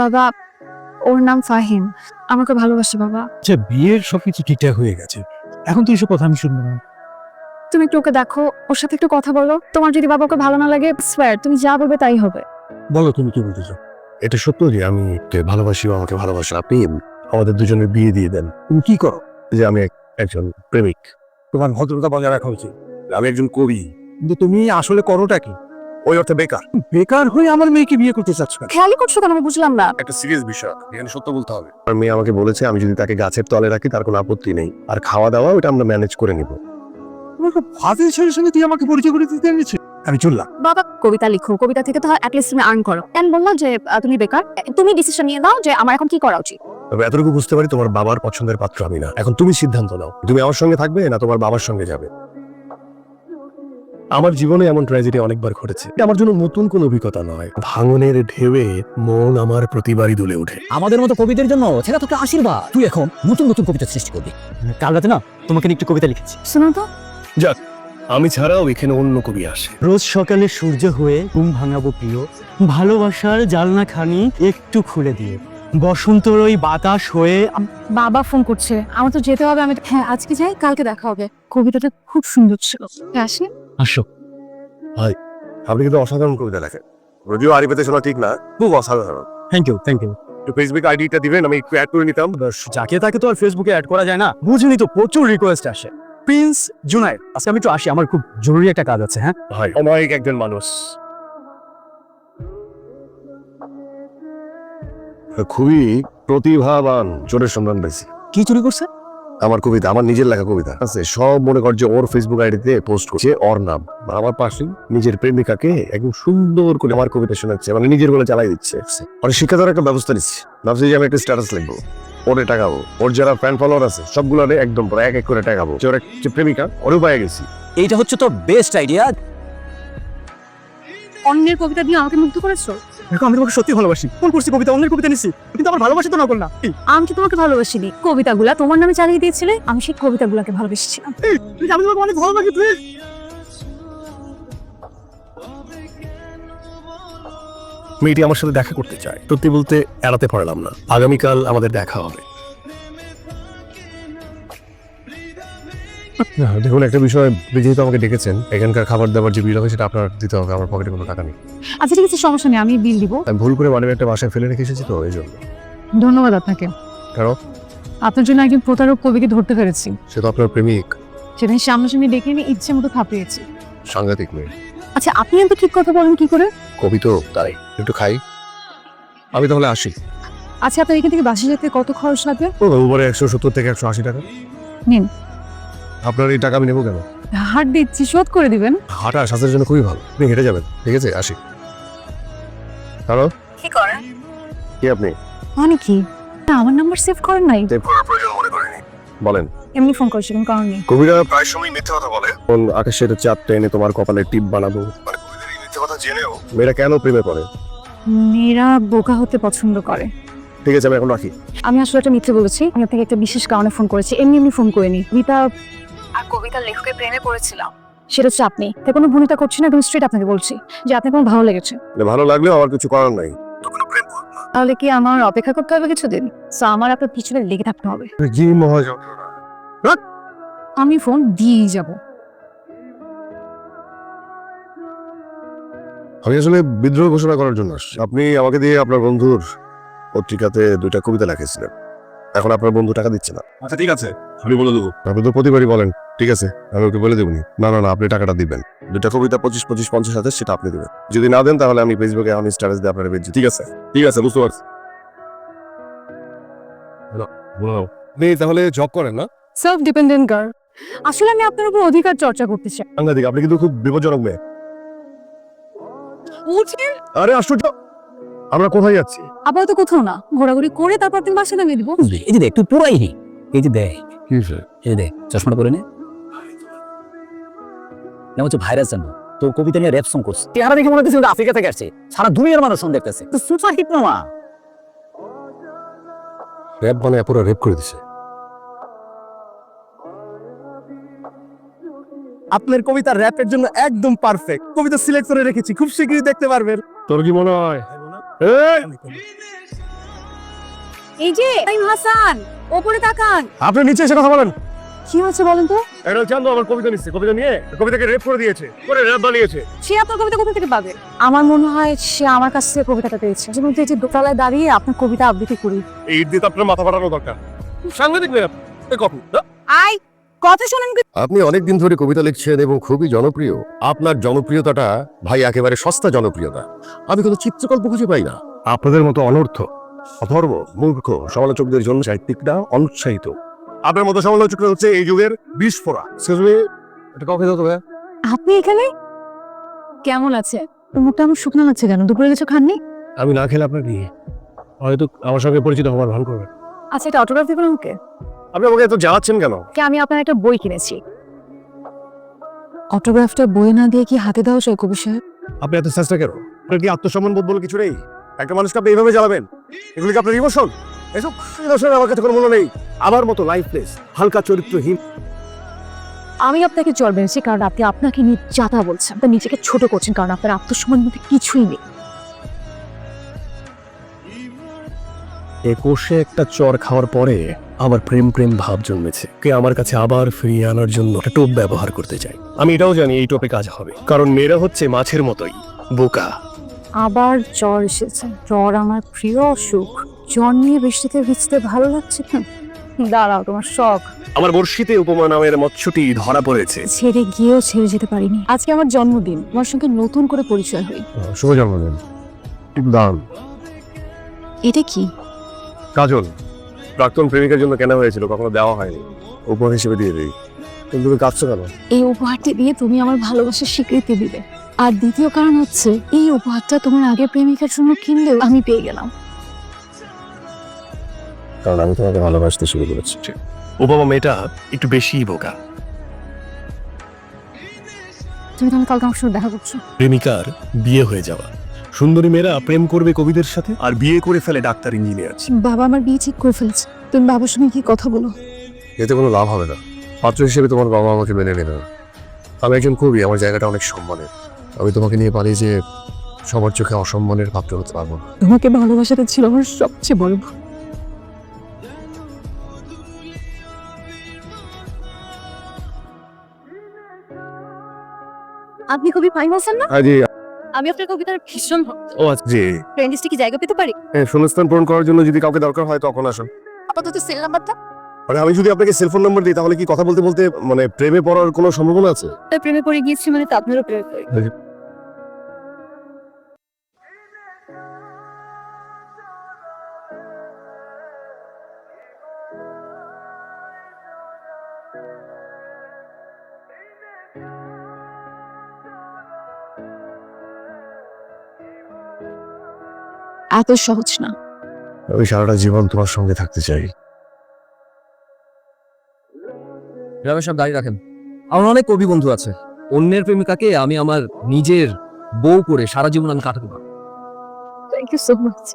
বাবা, ওর নাম ফাহিম, আমাকে ভালোবাসে বাবা। আচ্ছা, বিয়ের সবকিছু ঠিকঠাক হয়ে গেছে, এখন তো এইসব কথা আমি শুনবো না। তুমি একটু ওকে দেখো, ওর সাথে একটু কথা বলো। তোমার যদি বাবাকে ভালো না লাগে, সোয়ার তুমি যা বলবে তাই হবে। বলো তুমি কি বলতে চাও। এটা সত্য যে আমি ওকে ভালোবাসি, ও আমাকে ভালোবাসে। আপনি আমাদের দুজনের বিয়ে দিয়ে দেন। তুমি কি করো? যে আমি একজন প্রেমিক, তোমার ভদ্রতা বজায় রাখা উচিত। আমি একজন কবি। কিন্তু তুমি আসলে করোটা কি? ওই অর্থে বেকার। বেকার হয়ে আমার মেয়েকে বিয়ে করতে চাচ্ছ কেন? খেয়ালই করছো কেন, আমি বুঝলাম না। একটা সিরিয়াস বিষয়, এখানে সত্য বলতে হবে। আর মেয়ে আমাকে বলেছে আমি যদি তাকে গাছের তলে রাখি তার কোনো আপত্তি নেই, আর খাওয়া দাওয়া ওটা আমরা ম্যানেজ করে নিব। তোমার ফাজিল ছেলের সঙ্গে তুই আমাকে পরিচয় করে দিতে এনেছিস। আমি চললাম। বাবা, কবিতা লিখো, কবিতা থেকে তো অ্যাটলিস্ট তুমি আর্ন করো। কেন বললাম যে তুমি বেকার? তুমি ডিসিশন নিয়ে নাও যে আমার এখন কি করা উচিত। তবে এতটুকু বুঝতে পারি তোমার বাবার পছন্দের পাত্র আমি না। এখন তুমি সিদ্ধান্ত নাও, তুমি আমার সঙ্গে থাকবে না তোমার বাবার সঙ্গে যাবে। আমার জীবনে এমন ট্র্যাজেডি অনেকবার ঘটেছে, এটা আমার জন্য নতুন কোনো অভিজ্ঞতা নয়। ভাঙনের ঢেউয়ে মন আমার প্রতিবারই দুলে ওঠে। আমাদের মতো কবিদের জন্য সেটা তোকে আশীর্বাদ। তুই এখন নতুন নতুন কবিতা সৃষ্টি করবি। কাল রাতে না তোমাকে নিয়ে একটু কবিতা লিখেছি। শোনো তো। যাক, আমি ছাড়াও এখানে অন্য কবি আসে। রোজ সকালে সূর্য হয়ে ঘুম ভাঙাবো প্রিয়, ভালোবাসার জালনা খানি একটু খুলে দিয়ে, বসন্তর ওই বাতাস হয়ে বাবা ফোন করছে, আমার তো যেতে হবে। আমি হ্যাঁ আজকে যাই, কালকে দেখা হবে। কবিতাটা খুব সুন্দর ছিল। আসি। আসো। আপনি কিন্তু অসাধারণ কবিতা লেখেন, যদিও আরিফেতে শোনা ঠিক না, খুব অসাধারণ। Thank you thank you. একটু ফেসবুক আইডিটা দিবেন, আমি একটু অ্যাড করে নিতাম। যাকে তাকে তো আর ফেসবুকে অ্যাড করা যায় না, বুঝুনি তো, প্রচুর রিকোয়েস্ট আসে। প্রিন্স জুনাইর, আজকে আমি একটু আসি, আমার খুব জরুরি একটা কাজ আছে। হ্যাঁ, ভাই অমায়িক একজন মানুষ, খুবই প্রতিভাবান, চোরের সন্ধান পেয়েছি। কি চুরি করছে? আমার কবিতা, আমার নিজের লেখা কবিতা আছে, সব মনে কর যে ওর ফেসবুক আইডিতে পোস্ট করছে, ওর নাম। আমার পাশে নিজের প্রেমিকাকে একদম সুন্দর করে আমার কবিতা শোনাচ্ছে, মানে নিজের বলে চালাই দিচ্ছে। ওর শিক্ষা দেওয়ার একটা ব্যবস্থা নিচ্ছে, ভাবছি যে আমি একটা স্ট্যাটাস লিখবো, ওরে টাকাবো, ওর যারা ফ্যান ফলোয়ার আছে সবগুলোরে একদম পুরো এক এক করে টাকাবো, যে ওর একটা প্রেমিকা, ওরেও পাইয়া গেছি। এইটা হচ্ছে তো বেস্ট আইডিয়া। অন্যের কবিতা দিয়ে আমাকে মুগ্ধ করেছো। দেখো, আমি তোমাকে সত্যি ভালোবাসি। ফোন করছি, কবিতা অন্যের কবিতা নিছি, কিন্তু আমার ভালোবাসা তো নকল না। আমি কি তোমাকে ভালোবাসিনি? কবিতাগুলা তোমার নামে চালিয়ে দিয়েছিলে, আমি সেই কবিতাগুলাকে ভালোবেসেছিলাম। আমি তোমাকে অনেক ভালোবাসি। তুই মেয়েটি আমার সাথে দেখা করতে চায়, সত্যি বলতে এড়াতে পারলাম না। আগামীকাল আমাদের দেখা হবে। দেখুন, একটা বিষয়, যেহেতু আমাকে ডেকেছেন, এখানকার খাবার দাবার যে বিল হবে সেটা আপনার দিতে হবে, আমার পকেটে কোনো টাকা নেই। আচ্ছা ঠিক আছে, সমস্যা নেই, আমি বিল দিব। আমি ভুল করে মানে একটা বাসায় ফেলে রেখে এসেছি, তো এই জন্য। ধন্যবাদ আপনাকে। কারণ আপনার জন্য একজন প্রতারক কবিকে ধরতে পেরেছি। সে তো আপনার প্রেমিক। সেদিন সামনাসামনি দেখে আমি ইচ্ছে মতো খাপিয়েছি। সাংঘাতিক মেয়ে। আচ্ছা আপনি এত ঠিক কথা বলেন কি করে? কবি তো তাই। একটু খাই, আমি তাহলে আসি। আচ্ছা আপনার এখান থেকে বাসে যেতে কত খরচ লাগবে? উপরে 170 থেকে 180 টাকা। নিন। আপনার এই টাকা আমি নেবো কেন? হাট দিচ্ছি, শোধ করে দিবেন। হাঁটা স্বাস্থ্যের জন্য খুবই ভালো, আপনি হেঁটে যাবেন। ঠিক আছে, আসি। হ্যালো, কি করেন? কি আপনি? মানে কি? না, আমার নাম্বার সেভ করেন নাই। মনে করেনি, বলেন। এমনি ফোন করেছিলাম, কারণ নেই। কবিরা প্রায় সময় মিথ্যে কথা বলে। কোন আকাশের চাঁদ টেনে তোমার কপালে টিপ বানাবো, মানে কবিদের এই মিথ্যে কথা জেনেও মেয়েরা কেন প্রেমে পড়ে? মেয়েরা বোকা হতে পছন্দ করে। ঠিক আছে, আমি এখন রাখি। আমি আসলে একটা মিথ্যে বলেছি। আমি আপনাকে একটা বিশেষ কারণে ফোন করেছি, এমনি এমনি ফোন করিনি। কবিতা আর কবিতার লেখকের প্রেমে পড়েছিলাম, সেটা হচ্ছে আপনি। তাই কোনো ভূমিকা করছি না, একদম স্ট্রেট আপনাকে বলছি যে আপনাকে আমার ভালো লেগেছে। ভালো লাগলেও আমার কিছু করার নাই। তাহলে কি আমার অপেক্ষা করতে হবে কিছুদিন? সো আমার আপনার পিছনে লেগে থাকতে হবে। জি মহাজন, আমি ফোন দিয়েই যাব। আমি আসলে বিদ্রোহ ঘোষণা করার জন্য আসছি। আপনি আমাকে দিয়ে আপনার বন্ধুর পত্রিকাতে 2টা কবিতা লিখেছিলেন, এখন আপনার বন্ধু টাকা দিচ্ছে না। আচ্ছা ঠিক আছে, আমি বলে দেবো। আপনি তো প্রতিবারই বলেন ঠিক আছে, আমি ওকে বলে দেবনি। না না না, আপনি টাকাটা দিবেন। 2টা কবিতা 25-25-50 হাজার, সেটা আপনি দিবেন। যদি না দেন তাহলে আমি ফেসবুকে আমি স্ট্যাটাস দিয়ে আপনার বেচছি। ঠিক আছে ঠিক আছে, বুঝতে পারছি। আপনি তাহলে জব করেন না? Self dependent girl. আসলে আমি আপনার উপর অধিকার চর্চা করতে চাই। সাংঘাতিক, আপনি কিন্তু খুব বিপজ্জনক মেয়ে। আরে আশ্চর্য, আমরা কোথায় যাচ্ছি? আপাতত কোথাও না, ঘোরাঘুরি করে তারপর তুমি বাসা নামিয়ে দিব। এই যে দেখ, তুই পুরাই হি। এই যে দেখ, কি এই যে দেখ, চশমাটা পরে নে। না হচ্ছে ভাইরাস জানো, তোর কবিতা নিয়ে র্যাপ সং করছে। চেহারা দেখে মনে হচ্ছে আফ্রিকা থেকে আসছে, সারা দুনিয়ার মানুষ সং দেখতেছে। তো সুপার হিট মামা। র্যাপ মানে পুরো রেপ করে দিছে। আপনার কবিতা র্যাপের জন্য একদম পারফেক্ট। কবিতা সিলেক্ট করে রেখেছি, খুব শীঘ্রই দেখতে পারবেন। তোর কি মনে হয় এই যে হাসান, ওপরে তাকান। আপনি নিচে এসে কথা বলেন। কি হয়েছে বলেন তো? একটা চান্দু আমার কবিতা নিচ্ছে, কবিতা নিয়ে কবিতাকে রেপ করে দিয়েছে, করে র্যাপ বানিয়েছে। সে আপনার কবিতা কোথা থেকে পাবে? আমার মনে হয় সে আমার কাছ থেকে কবিতাটা পেয়েছে। যেমন এই যে দোতলায় দাঁড়িয়ে আপনার কবিতা আবৃত্তি করি। এই ঈদ দিয়ে তো আপনার মাথা ফাটানো দরকার। সাংঘাতিক মেয়ে আপনি। এই কপি, আই কথা শোনেন। আপনি অনেকদিন ধরে কবিতা লিখছেন এবং খুবই জনপ্রিয়। আপনার জনপ্রিয়তাটা ভাই একেবারে সস্তা জনপ্রিয়তা। আমি কোনো চিত্রকল্প খুঁজে পাই না। আপনাদের মতো অনর্থ, অথর্ব, মূর্খ সমালোচকদের জন্য সাহিত্যিকরা অনুৎসাহিত। আপনার মতো সমালোচকরা হচ্ছে এই যুগের বিস্ফোরা। এটা কফি দাও তো ভাই। আপনি এখানে কেমন আছে? মুখটা আমার শুকনো লাগছে কেন? দুপুরে কিছু খাননি? আমি না খেলে আপনার কি? হয়তো আমার সঙ্গে পরিচিত হওয়ার ভান করবেন। আচ্ছা, এটা অটোগ্রাফ দিবেন আমাকে? আপনি আমাকে এত জ্বালাচ্ছেন কেন? আমি আপনার একটা বই কিনেছি। অটোগ্রাফটা বই না দিয়ে কি হাতে দেওয়া যায় কবি সাহেব? আপনি এত চেষ্টা কেন? আপনার কি আত্মসম্মান বোধ বলে কিছু নেই? একটা মানুষকে আপনি এইভাবে জ্বালাবেন? এগুলি কি আপনার ইমোশন? এসব ইমোশন আমার কাছে কোনো মূল্য নেই। আমার মতো লাইফলেস, হালকা চরিত্রহীন। আমি আপনাকে চর বেঁধেছি কারণ আপনি আপনাকে নিয়ে যাতা বলছেন। আপনি নিজেকে ছোট করছেন কারণ আপনার আত্মসম্মান মধ্যে কিছুই নেই। কোষে একটা চর খাওয়ার পরে আমার প্রেম প্রেম ভাব জন্মেছে। কে আমার কাছে আবার ফিরিয়ে আনার জন্য একটা টোপ ব্যবহার করতে চাই। আমি এটাও জানি এই টোপে কাজ হবে, কারণ মেয়েরা হচ্ছে মাছের মতোই বোকা। আবার জ্বর এসেছে। জ্বর আমার প্রিয় অসুখ। জ্বর নিয়ে বৃষ্টিতে ভিজতে ভালো লাগছে না। দাঁড়াও, তোমার শখ। আমার বর্ষিতে উপমা নামের মৎস্যটি ধরা পড়েছে। ছেড়ে গিয়েও ছেড়ে যেতে পারিনি। আজকে আমার জন্মদিন, তোমার সঙ্গে নতুন করে পরিচয় হই। শুভ জন্মদিন। দান। এটা কি? কাজল প্রাক্তন প্রেমিকার জন্য কেনা হয়েছিল, কখনো দেওয়া হয়নি, উপহার হিসেবে দিয়ে দিই। কিন্তু তুমি কাঁদছো কেন? এই উপহারটি দিয়ে তুমি আমার ভালোবাসার স্বীকৃতি দিবে। আর দ্বিতীয় কারণ হচ্ছে এই উপহারটা তোমার আগের প্রেমিকার জন্য কিনলেও আমি পেয়ে গেলাম। কারণ আমি তোমাকে ভালোবাসতে শুরু করেছি। উপমা মেয়েটা একটু বেশিই বোকা। তুমি তাহলে কালকে আমার সঙ্গে দেখা করছো? প্রেমিকার বিয়ে হয়ে যাওয়া। সুন্দরী মেয়েরা প্রেম করবে কবিদের সাথে আর বিয়ে করে ফেলে ডাক্তার ইঞ্জিনিয়ার। বাবা আমার বিয়ে ঠিক করে ফেলেছে। তুমি বাবার সঙ্গে কি কথা বলো? এতে কোনো লাভ হবে না। পাত্র হিসেবে তোমার বাবা আমাকে মেনে নেবে না। আমি একজন কবি, আমার জায়গাটা অনেক সম্মানের। আমি তোমাকে নিয়ে পারি যে সবার চোখে অসম্মানের পাত্র হতে পারবো না। তোমাকে ভালোবাসাটা ছিল আমার সবচেয়ে বড় ভুল। আপনি কবি ফাইন আছেন না? জি। আমি আপনার কবিতার ভীষণ ভক্ত। ও আচ্ছা জি। ফ্রেন্ড লিস্টে কি জায়গা পেতে পারি? হ্যাঁ, শূন্যস্থান পূরণ করার জন্য যদি কাউকে দরকার হয় তখন আসুন। আপাতত সেল নাম্বারটা। মানে আমি যদি আপনাকে সেলফোন নাম্বার দিই তাহলে কি কথা বলতে বলতে মানে প্রেমে পড়ার কোনো সম্ভাবনা আছে? প্রেমে পড়ে গিয়েছি মানে তো আপনারও প্রেমে পড়ে। এত সহজ না। আমি সারাটা জীবন তোমার সঙ্গে থাকতে চাই। গ্রামের সব দাঁড়িয়ে রাখেন। আমার অনেক কবি বন্ধু আছে। অন্যের প্রেমিকাকে আমি আমার নিজের বউ করে সারা জীবন আমি কাটাতে পারবো। Thank you so much.